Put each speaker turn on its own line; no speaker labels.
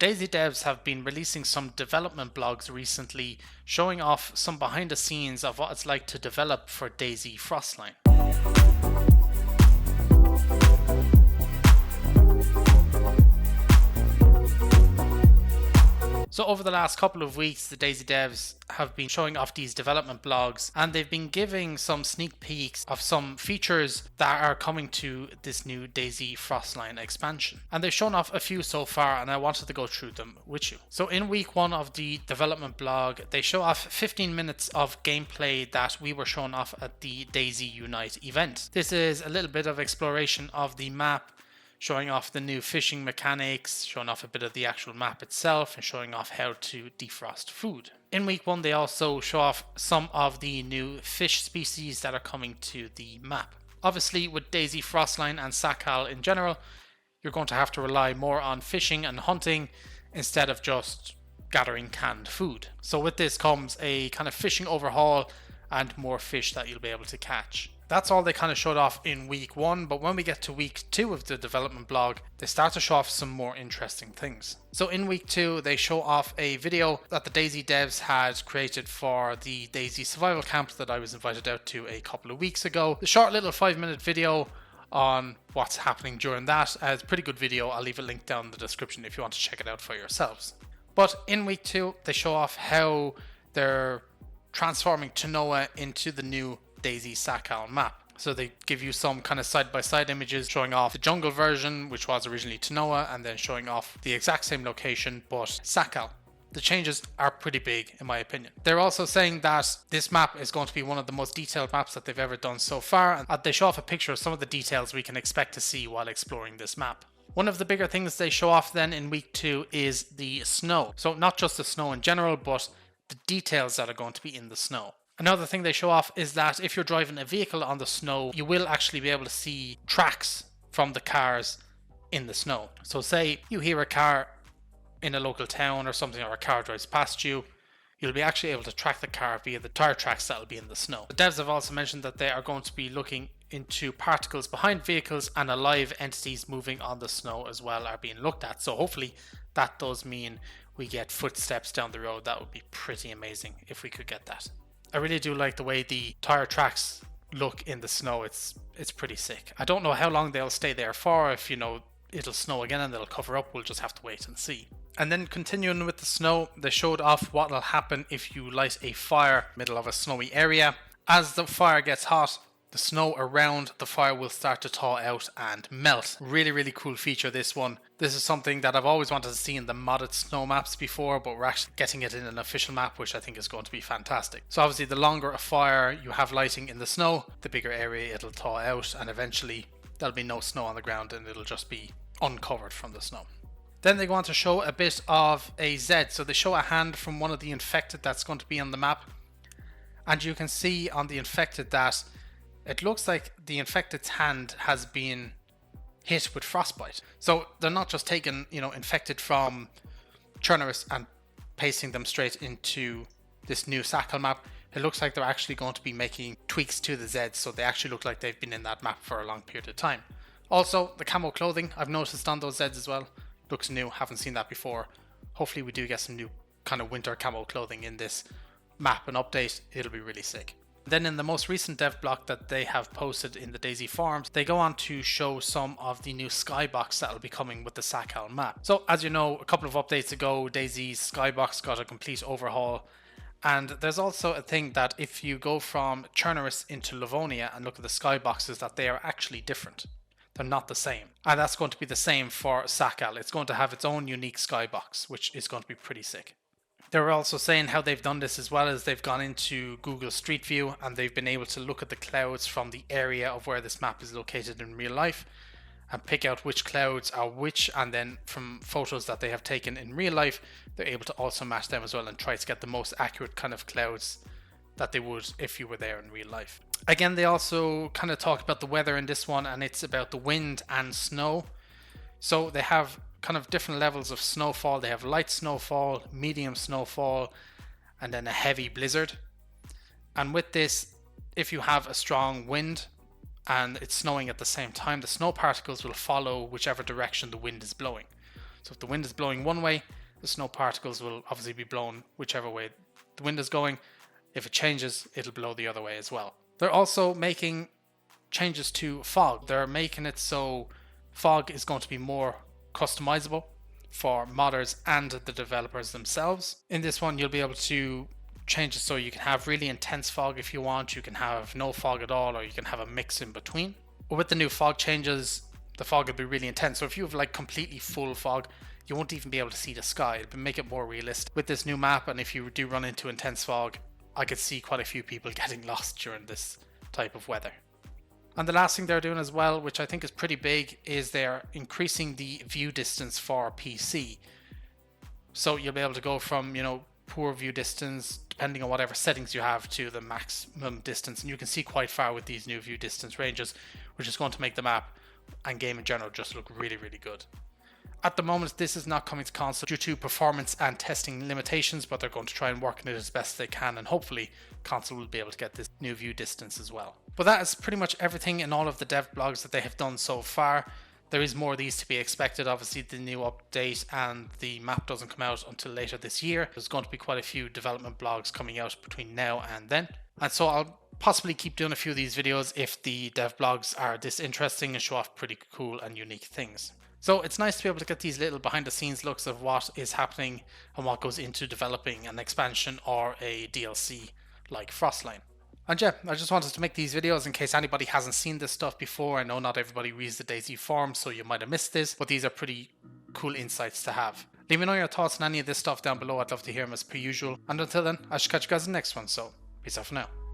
DayZ devs have been releasing some development blogs recently showing off some behind the scenes of what it's like to develop for DayZ Frostline. So over the last couple of weeks, the DayZ devs have been showing off these development blogs, and they've been giving some sneak peeks of some features that are coming to this new DayZ Frostline expansion. And they've shown off a few so far, and I wanted to go through them with you. So in week 1 of the development blog, they show off 15 minutes of gameplay that we were shown off at the DayZ Unite event. This is a little bit of exploration of the map, showing off the new fishing mechanics, showing off a bit of the actual map itself, and showing off how to defrost food. In week 1, they also show off some of the new fish species that are coming to the map. Obviously, with DayZ Frostline and Sakhal in general, you're going to have to rely more on fishing and hunting instead of just gathering canned food. So with this comes a kind of fishing overhaul and more fish that you'll be able to catch. That's all they kind of showed off in week 1, but when we get to week 2 of the development blog, they start to show off some more interesting things. So in week 2, they show off a video that the DayZ devs had created for the DayZ survival camp that I was invited out to a couple of weeks ago. The short little 5-minute video on what's happening during that. It's a pretty good video. I'll leave a link down in the description if you want to check it out for yourselves. But in week 2, they show off how they're transforming Tanoa into the new DayZ Sakhal map. So they give you some kind of side-by-side images showing off the jungle version, which was originally Tanoa, and then showing off the exact same location but Sakhal. The changes are pretty big in my opinion. They're also saying that this map is going to be one of the most detailed maps that they've ever done so far, and they show off a picture of some of the details we can expect to see while exploring this map. One of the bigger things they show off then in week 2 is the snow. So not just the snow in general, but the details that are going to be in the snow. Another thing they show off is that if you're driving a vehicle on the snow, you will actually be able to see tracks from the cars in the snow. So say you hear a car in a local town or something, or a car drives past you, you'll be actually able to track the car via the tire tracks that will be in the snow. The devs have also mentioned that they are going to be looking into particles behind vehicles, and alive entities moving on the snow as well are being looked at. So hopefully that does mean we get footsteps down the road. That would be pretty amazing if we could get that. I really do like the way the tire tracks look in the snow. It's pretty sick. I don't know how long they'll stay there for. If it'll snow again and they'll cover up, we'll just have to wait and see. And then continuing with the snow, they showed off what will happen if you light a fire middle of a snowy area. As the fire gets hot, the snow around the fire will start to thaw out and melt. Really, really cool feature, this one. This is something that I've always wanted to see in the modded snow maps before, but we're actually getting it in an official map, which I think is going to be fantastic. So obviously the longer a fire you have lighting in the snow, the bigger area it'll thaw out, and eventually there'll be no snow on the ground and it'll just be uncovered from the snow. Then they go on to show a bit of a Z. So they show a hand from one of the infected that's going to be on the map. And you can see on the infected that it looks like the infected's hand has been hit with frostbite. So they're not just taking, infected from Chernarus and pasting them straight into this new Sakhal map. It looks like they're actually going to be making tweaks to the Zeds, so they actually look like they've been in that map for a long period of time. Also, the camo clothing, I've noticed on those Zeds as well. Looks new, haven't seen that before. Hopefully we do get some new kind of winter camo clothing in this map and update. It'll be really sick. Then in the most recent dev block that they have posted in the DayZ forums, they go on to show some of the new skybox that will be coming with the Sakhal map. So as you know, a couple of updates ago, DayZ's skybox got a complete overhaul. And there's also a thing that if you go from Chernarus into Livonia and look at the skyboxes, that they are actually different. They're not the same. And that's going to be the same for Sakhal. It's going to have its own unique skybox, which is going to be pretty sick. They're also saying how they've done this as well as they've gone into Google Street View and they've been able to look at the clouds from the area of where this map is located in real life and pick out which clouds are which, and then from photos that they have taken in real life, they're able to also match them as well and try to get the most accurate kind of clouds that they would if you were there in real life. Again, they also kind of talk about the weather in this one, and it's about the wind and snow. So they have kind of different levels of snowfall. They have light snowfall, medium snowfall, and then a heavy blizzard. And with this, if you have a strong wind and it's snowing at the same time, the snow particles will follow whichever direction the wind is blowing. So if the wind is blowing one way, the snow particles will obviously be blown whichever way the wind is going. If it changes, it'll blow the other way as well. They're also making changes to fog. They're making it so fog is going to be more customizable for modders and the developers themselves. In this one, you'll be able to change it so you can have really intense fog if you want, you can have no fog at all, or you can have a mix in between. But with the new fog changes, the fog will be really intense. So if you have like completely full fog, you won't even be able to see the sky. It'll make it more realistic with this new map. And if you do run into intense fog, I could see quite a few people getting lost during this type of weather. And the last thing they're doing as well, which I think is pretty big, is they're increasing the view distance for PC. So you'll be able to go from, poor view distance, depending on whatever settings you have, to the maximum distance. And you can see quite far with these new view distance ranges, which is going to make the map and game in general just look really, really good. At the moment, this is not coming to console due to performance and testing limitations, but they're going to try and work on it as best they can, and hopefully console will be able to get this new view distance as well. But that is pretty much everything in all of the dev blogs that they have done so far. There is more of these to be expected. Obviously, the new update and the map doesn't come out until later this year. There's going to be quite a few development blogs coming out between now and then. And so I'll possibly keep doing a few of these videos if the dev blogs are this interesting and show off pretty cool and unique things. So it's nice to be able to get these little behind the scenes looks of what is happening and what goes into developing an expansion or a DLC like Frostline. And yeah, I just wanted to make these videos in case anybody hasn't seen this stuff before. I know not everybody reads the DayZ forum, so you might have missed this, but these are pretty cool insights to have. Leave me know your thoughts on any of this stuff down below. I'd love to hear them as per usual. And until then, I should catch you guys in the next one, so peace out for now.